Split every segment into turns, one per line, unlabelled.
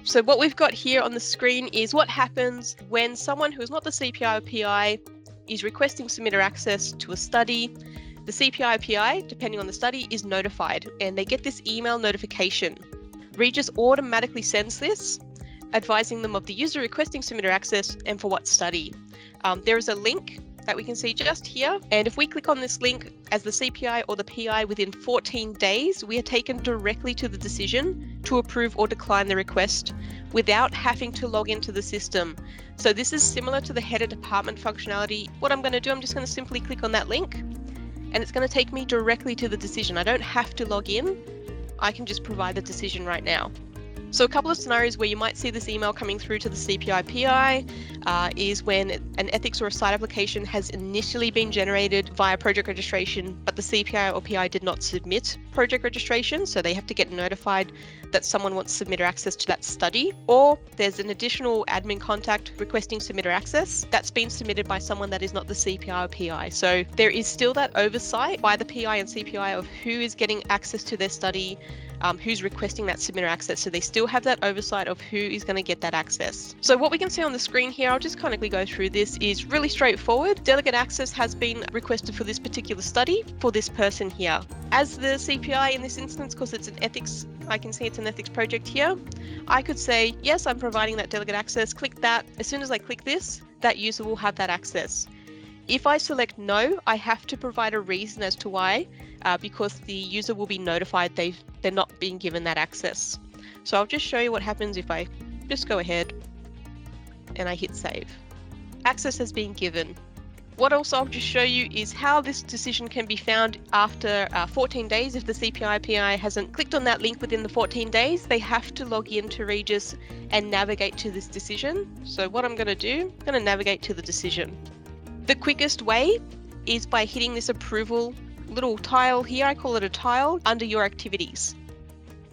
So what we've got here on the screen is what happens when someone who is not the CPI or PI is requesting submitter access to a study. The CPI or PI, depending on the study, is notified and they get this email notification. REGIS automatically sends this, advising them of the user requesting submitter access and for what study. There is a link that we can see just here, and if we click on this link as the CPI or the PI within 14 days, we are taken directly to the decision to approve or decline the request without having to log into the system. So this is similar to the header department functionality. What I'm going to do, I'm just going to simply click on that link and it's going to take me directly to the decision. I don't have to log in. I can just provide the decision right now. So a couple of scenarios where you might see this email coming through to the CPI PI is when an ethics or a site application has initially been generated via project registration, but the CPI or PI did not submit project registration, so they have to get notified that someone wants submitter access to that study, or there's an additional admin contact requesting submitter access that's been submitted by someone that is not the CPI or PI. So there is still that oversight by the PI and CPI of who is getting access to their study, who's requesting that submitter access. So they still have that oversight of who is going to get that access. So what we can see on the screen here, I'll just kind of go through this, is really straightforward. Delegate access has been requested for this particular study for this person here. As the CPI in this instance, because it's an ethics, I can see it's an ethics project here, I could say, yes, I'm providing that delegate access, click that. As soon as I click this, that user will have that access. If I select no, I have to provide a reason as to why, because the user will be notified they're not being given that access. So I'll just show you what happens if I just go ahead and I hit save. Access has been given. What else I'll just show you is how this decision can be found after 14 days. If the CPI PI hasn't clicked on that link within the 14 days, they have to log into REGIS and navigate to this decision. So what I'm going to do, I'm going to navigate to the decision. The quickest way is by hitting this approval little tile here, I call it a tile, under your activities.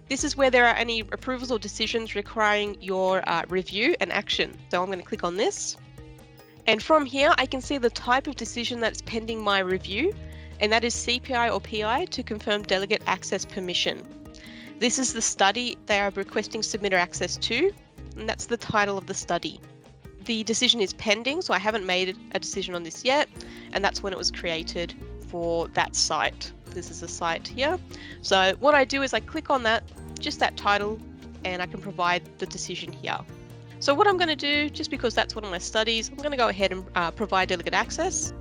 This is where there are any approvals or decisions requiring your review and action. So I'm going to click on this. And from here, I can see the type of decision that's pending my review, and that is CPI or PI to confirm delegate access permission. This is the study they are requesting submitter access to, and that's the title of the study. The decision is pending, so I haven't made a decision on this yet, and that's when it was created for that site. This is a site here. So what I do is I click on that, just that title, and I can provide the decision here. So what I'm going to do, just because that's one of my studies, I'm going to go ahead and provide delegate access.